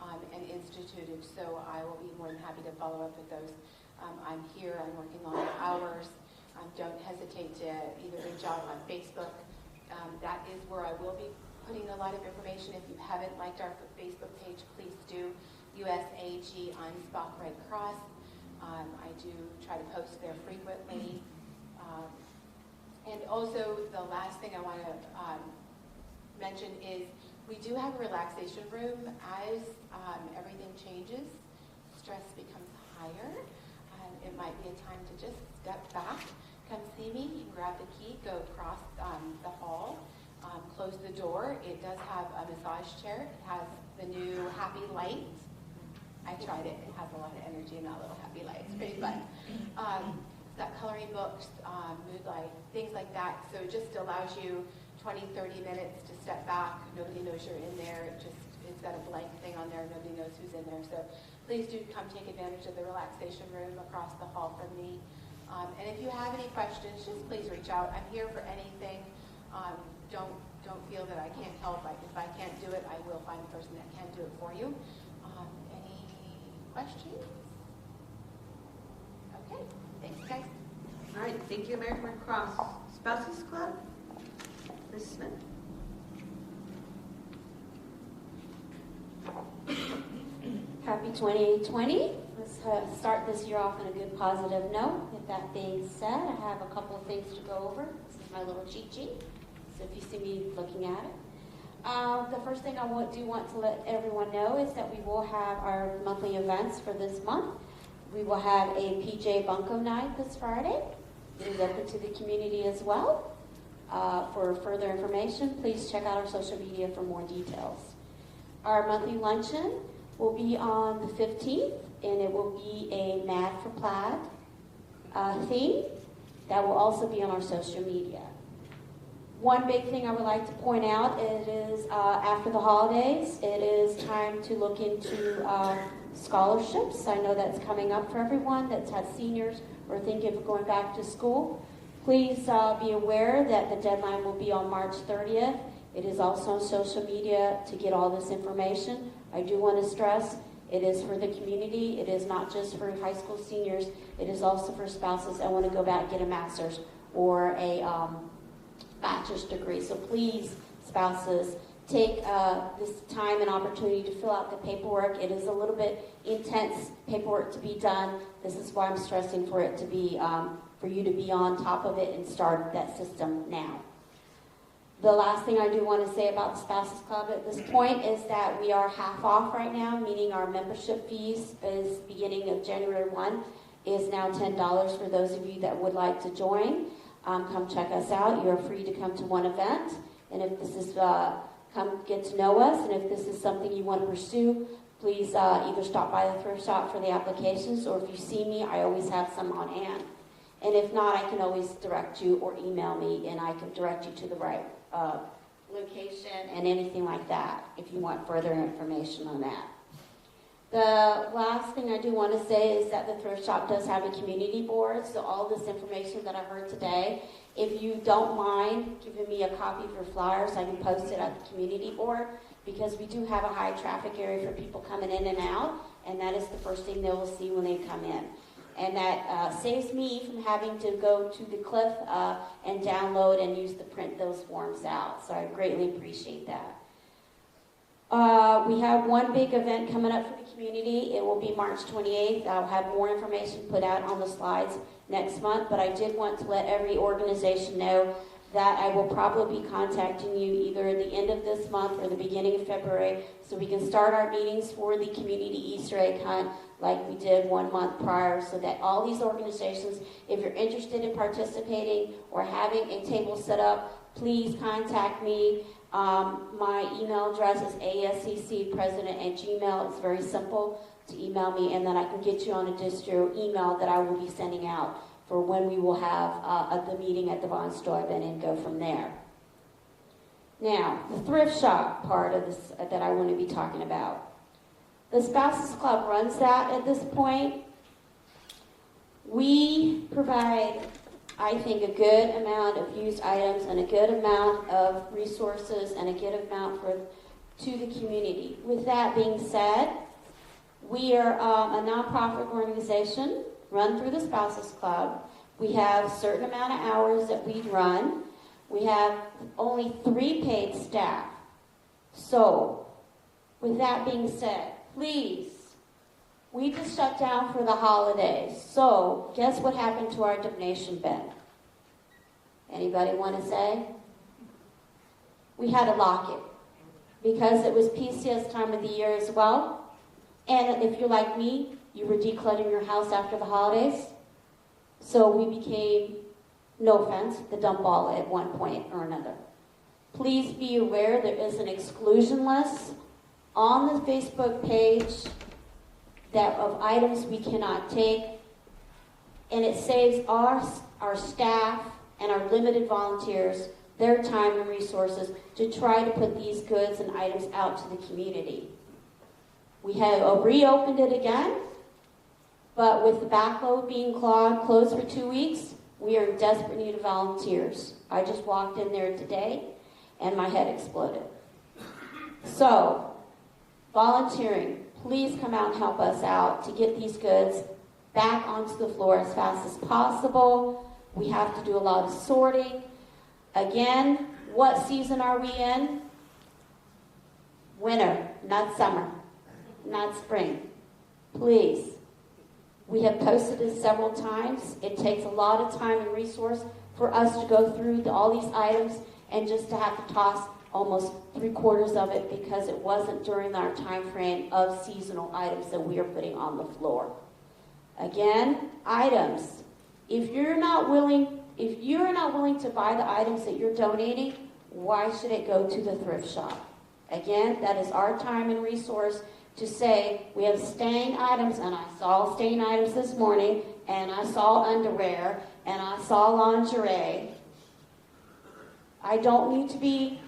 and instituted. So I will be more than happy to follow up with those. I'm here, I'm working long hours. Don't hesitate to either reach out on Facebook. That is where I will be putting a lot of information. If you haven't liked our Facebook page, please do. USAG Ansbach Red Cross. I do try to post there frequently. And also, the last thing I want to mention is we do have a relaxation room. As everything changes, stress becomes higher. It might be a time to just step back, come see me. You can grab the key, go across the hall, close the door. It does have a massage chair. It has the new happy light. I tried it. It has a lot of energy in that little happy light. It's pretty fun. It's got coloring books, mood light, things like that. So it just allows you 20, 30 minutes to step back. Nobody knows you're in there. It's got a blank thing on there. Nobody knows who's in there. So please do come take advantage of the relaxation room across the hall from me. And if you have any questions, just please reach out. I'm here for anything. Don't feel that I can't help. If I can't do it, I will find a person that can do it for you. Any questions? Okay, thanks guys.
All right, thank you, American Red Cross. Spouses Club, Ms. Smith.
Happy 2020. Let's start this year off on a good positive note. With that being said, I have a couple of things to go over. This is my little cheat sheet, so if you see me looking at it. The first thing I do want to let everyone know is that we will have our monthly events for this month. We will have a PJ Bunko night this Friday. It is open to the community as well. For further information, please check out our social media for more details. Our monthly luncheon will be on the 15th, and it will be a Mad for Plaid theme. That will also be on our social media. One big thing I would like to point out is after the holidays, it is time to look into scholarships. I know that's coming up for everyone that's had seniors or thinking of going back to school. Please be aware that the deadline will be on March 30th. It is also on social media to get all this information. I do want to stress it is for the community. It is not just for high school seniors. It is also for spouses that want to go back and get a master's or a bachelor's degree. So please, spouses, take this time and opportunity to fill out the paperwork. It is a little bit intense paperwork to be done. This is why I'm stressing for it to be, for you to be on top of it and start that system now. The last thing I do want to say about the Spouses Club at this point is that we are half off right now, meaning our membership fees is beginning of January 1 is now $10 for those of you that would like to join. Come check us out. You're free to come to one event. And if this is come get to know us, and if this is something you want to pursue, please either stop by the thrift shop for the applications, or if you see me, I always have some on hand. And if not, I can always direct you or email me, and I can direct you to the right location and anything like that if you want further information on that. The last thing I do want to say is that the thrift shop does have a community board, so all this information that I heard today, if you don't mind giving me a copy of your flyers, I can post it at the community board, because we do have a high traffic area for people coming in and out, and that is the first thing they will see when they come in. And that saves me from having to go to the CLIF and download and use to print those forms out. So I greatly appreciate that. We have one big event coming up for the community. It will be March 28th. I'll have more information put out on the slides next month, but I did want to let every organization know that I will probably be contacting you either at the end of this month or the beginning of February, so we can start our meetings for the community Easter egg hunt like we did 1 month prior, so that all these organizations, if you're interested in participating or having a table set up, please contact me. My email address is asccpresident@gmail. It's very simple to email me, and then I can get you on a distro email that I will be sending out for when we will have the meeting at the Von Steuben, and go from there. Now, the thrift shop part of this that I want to be talking about. The Spouses Club runs that at this point. We provide, I think, a good amount of used items and a good amount of resources and a good amount to the community. With that being said, we are a nonprofit organization run through the Spouses Club. We have a certain amount of hours that we run. We have only 3 paid staff. So, with that being said, please, we just shut down for the holidays. So, guess what happened to our donation bin? Anybody want to say? We had to lock it because it was PCS time of the year as well. And if you're like me, you were decluttering your house after the holidays. So we became, no offense, the dump ball at one point or another. Please be aware there is an exclusion list on the Facebook page that of items we cannot take, and it saves our staff and our limited volunteers their time and resources to try to put these goods and items out to the community. We have reopened it again, but with the backload being closed for 2 weeks, we are in desperate need of volunteers. I just walked in there today, and my head exploded. So, volunteering, please come out and help us out to get these goods back onto the floor as fast as possible. We have to do a lot of sorting. Again, what season are we in? Winter, not summer, not spring. Please. We have posted it several times. It takes a lot of time and resource for us to go through all these items and just to have to toss almost 3/4 of it because it wasn't during our time frame of seasonal items that we are putting on the floor. Again, items. If you're not willing to buy the items that you're donating, why should it go to the thrift shop? Again, that is our time and resource to say we have stain items, and I saw stain items this morning, and I saw underwear, and I saw lingerie. I don't need to be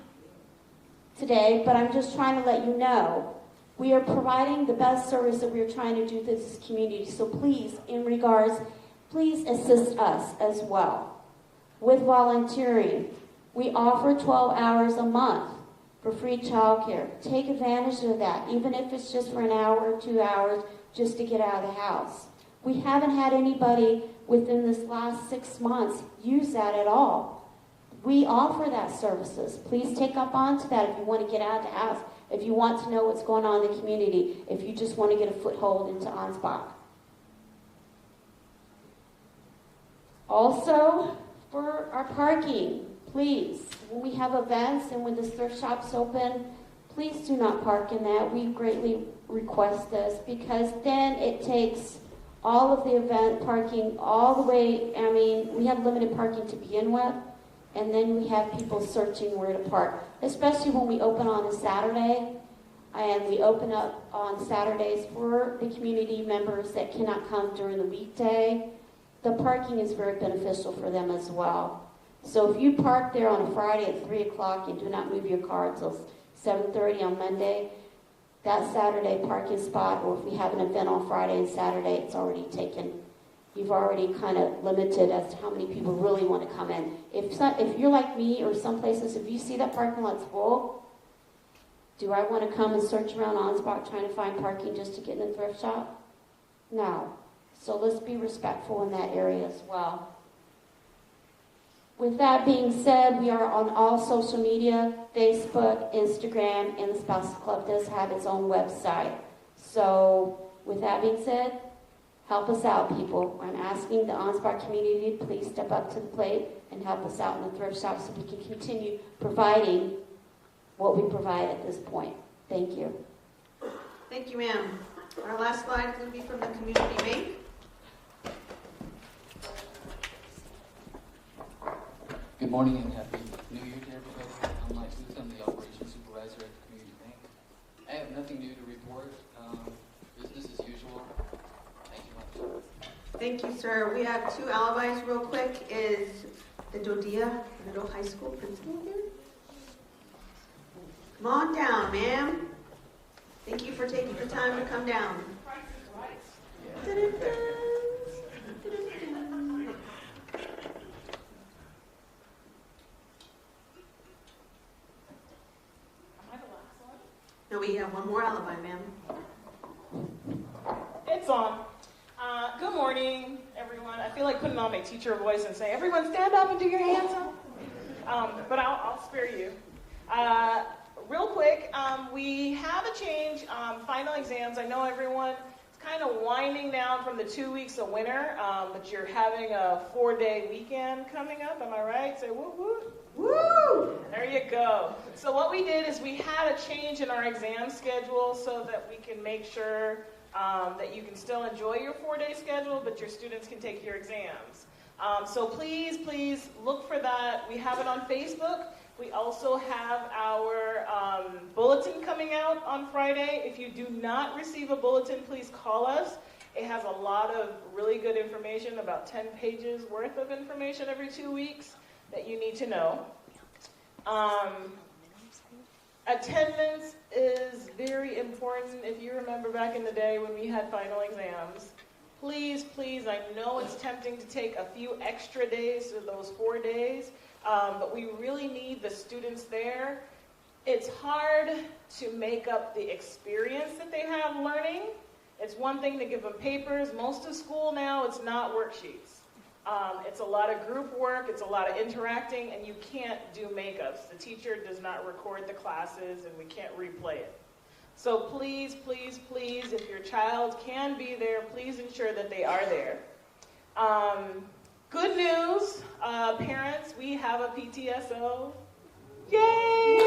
today, but I'm just trying to let you know we are providing the best service that we're trying to do to this community. So please, please assist us as well. With volunteering, we offer 12 hours a month for free childcare. Take advantage of that, even if it's just for an hour or 2 hours just to get out of the house. We haven't had anybody within this last 6 months use that at all. We offer that services. Please take up onto that if you want to get out of the house, if you want to know what's going on in the community, if you just want to get a foothold into Ansbach. Also, for our parking, please, when we have events and when the thrift shop's open, please do not park in that. We greatly request this because then it takes all of the event parking all the way. I mean, we have limited parking to begin with, And then we have people searching where to park, especially when we open on a Saturday. And we open up on Saturdays for the community members that cannot come during the weekday. The parking is very beneficial for them as well. So if you park there on a Friday at 3 o'clock and do not move your car until 7:30 on Monday, that Saturday parking spot, or if we have an event on Friday and Saturday, it's already taken. You've already kind of limited as to how many people really want to come in. If you're like me or some places, if you see that parking lot's full, do I want to come and search around Ansbach trying to find parking just to get in the thrift shop? No. So let's be respectful in that area as well. With that being said, we are on all social media, Facebook, Instagram, and the Spouses Club does have its own website. So with that being said, help us out, people. I'm asking the Ansbach community to please step up to the plate and help us out in the thrift shop so we can continue providing what we provide at this point. Thank you.
Thank you, ma'am. Our last slide is going to be from the community bank.
Good morning and happy New Year to everybody. I'm Mike Booth. I'm the operations supervisor at the community bank. I have nothing new to report. Business as usual. Thank you much.
Thank you, sir. We have two alibis real quick. Is the Dodia Middle High School principal here? Come on down, ma'am. Thank you for taking the time to come down. No, we have one more alibi, ma'am.
It's on. Good morning, everyone. I feel like putting on my teacher voice and saying, everyone stand up and do your hands up. But I'll spare you. Real quick, we have a change. Final exams. I know everyone is kind of winding down from the 2 weeks of winter, but you're having a 4-day weekend coming up. Am I right? Say woo woo. Woo! There you go. So what we did is we had a change in our exam schedule so that we can make sure that you can still enjoy your 4-day schedule, but your students can take your exams. So please look for that. We have it on Facebook. We also have our bulletin coming out on Friday. If you do not receive a bulletin, please call us. It has a lot of really good information, about 10 pages worth of information every 2 weeks that you need to know. Attendance is very important. If you remember back in the day when we had final exams, please, I know it's tempting to take a few extra days of those 4 days, but we really need the students there. It's hard to make up the experience that they have learning. It's one thing to give them papers. Most of school now, it's not worksheets. It's a lot of group work, it's a lot of interacting, and you can't do makeups. The teacher does not record the classes, and we can't replay it. So please, if your child can be there, please ensure that they are there. Good news, parents, we have a PTSO. Yay!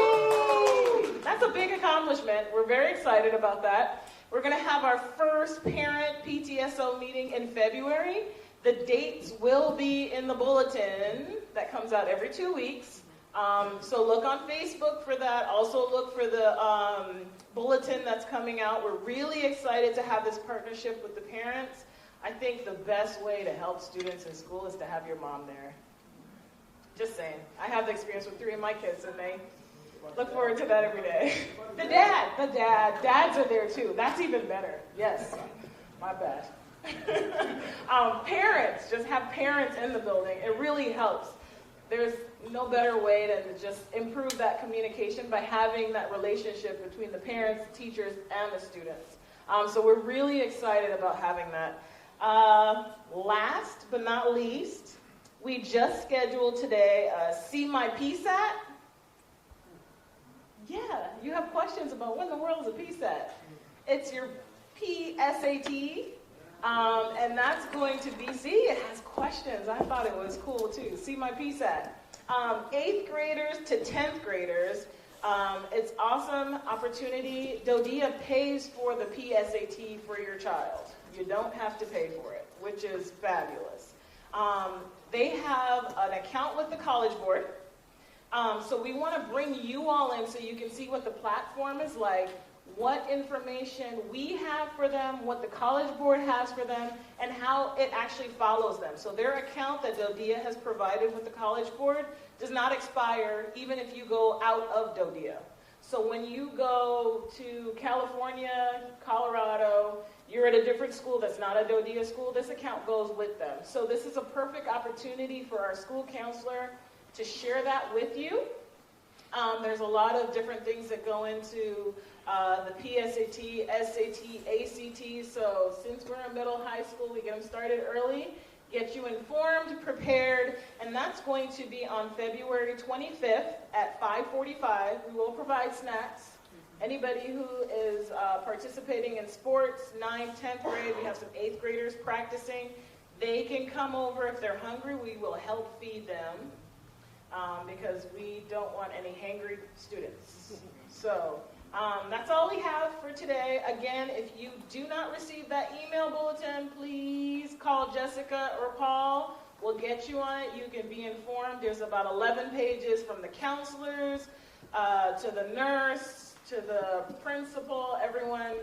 That's a big accomplishment. We're very excited about that. We're going to have our first parent PTSO meeting in February. The dates will be in the bulletin that comes out every 2 weeks. So look on Facebook for that. Also look for the bulletin that's coming out. We're really excited to have this partnership with the parents. I think the best way to help students in school is to have your mom there. Just saying. I have the experience with 3 of my kids, and they look forward to that every day. The dad. Dads are there too. That's even better. Yes. My bad. Parents, just have parents in the building. It really helps. There's no better way than to just improve that communication by having that relationship between the parents, the teachers, and the students. So we're really excited about having that. Last but not least, we just scheduled today a See My PSAT. Yeah, you have questions about what in the world is a PSAT. It's your PSAT. And that's going to be, see, it has questions. I thought it was cool too. See My PSAT. 8th graders to 10th graders. It's awesome opportunity. Dodia pays for the PSAT for your child. You don't have to pay for it, which is fabulous. They have an account with the College Board. So we want to bring you all in so you can see what the platform is like, what information we have for them, what the College Board has for them, and how it actually follows them. So their account that DODEA has provided with the College Board does not expire even if you go out of DODEA. So when you go to California, Colorado, you're at a different school that's not a DODEA school, this account goes with them. So this is a perfect opportunity for our school counselor to share that with you. There's a lot of different things that go into the PSAT, SAT, ACT. So since we're in middle high school, we get them started early, get you informed, prepared, and that's going to be on February 25th at 5:45. We will provide snacks. Anybody who is participating in sports, 9th, 10th grade, we have some 8th graders practicing. They can come over if they're hungry. We will help feed them because we don't want any hangry students. So that's all we have for today. Again, if you do not receive that email bulletin, please call Jessica or Paul. We'll get you on it. You can be informed. There's about 11 pages from the counselors to the nurse, to the principal, everyone.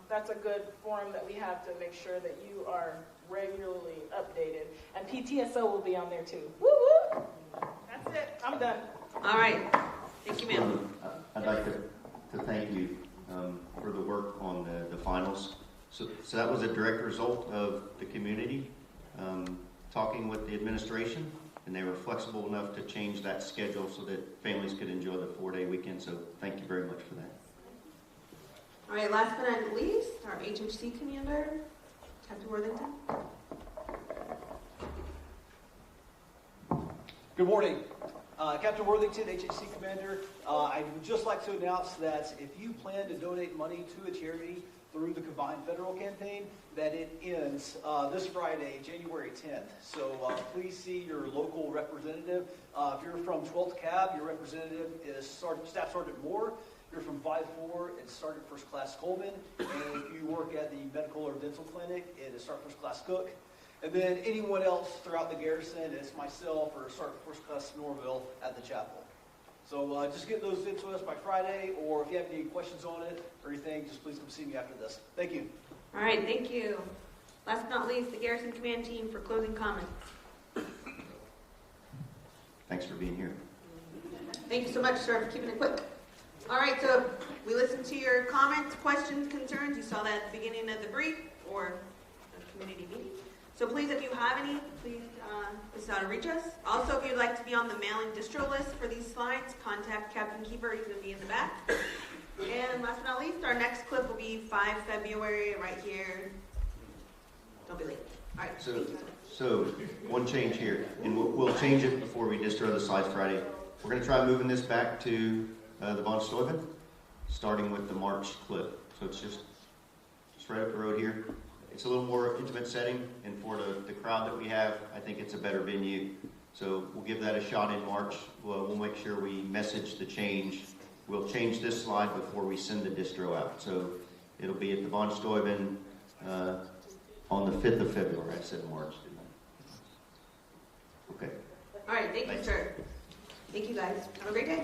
That's a good form that we have to make sure that you are regularly updated. And PTSO will be on there too. Woo woo! That's it. I'm done.
All right. Thank you, ma'am.
I'd like to thank you for the work on the finals. So that was a direct result of the community talking with the administration, and they were flexible enough to change that schedule so that families could enjoy the 4-day weekend. So thank you very much for that.
All right, last but not least, our HHC commander, Captain Worthington.
Good morning. Captain Worthington, HHC Commander. I would just like to announce that if you plan to donate money to a charity through the Combined Federal Campaign, that it ends this Friday, January 10th. So please see your local representative. If you're from 12th Cab, your representative is Staff Sergeant Moore. If you're from 5-4, it's Sergeant First Class Coleman. And if you work at the medical or dental clinic, it is Sergeant First Class Cook. And then anyone else throughout the garrison, it's myself or Sergeant First Class Norville at the chapel. So just get those into us by Friday, or if you have any questions on it or anything, just please come see me after this. Thank you.
All right, thank you. Last but not least, the Garrison Command Team for closing comments.
Thanks for being here.
Thank you so much, sir, for keeping it quick. All right, so we listened to your comments, questions, concerns. You saw that at the beginning of the brief or the community meeting. So please, if you have any, please this is how to reach us. Also, if you'd like to be on the mailing distro list for these slides, contact Captain Keeper. He's going to be in the back. And last but not least, our next clip will be 5 February right here. Don't be late. All right.
So one change here, and we'll change it before we distro the slides Friday. We're going to try moving this back to the Von Steuben, starting with the March clip. So it's just right up the road here. It's a little more intimate setting, and for the crowd that we have, I think it's a better venue. So we'll give that a shot in March. We'll make sure we message the change. We'll change this slide before we send the distro out. So it'll be at the Von Steuben on the 5th of February. I said March, didn't I? Okay.
All right, thank you, sir. Thank you, guys. Have a great day.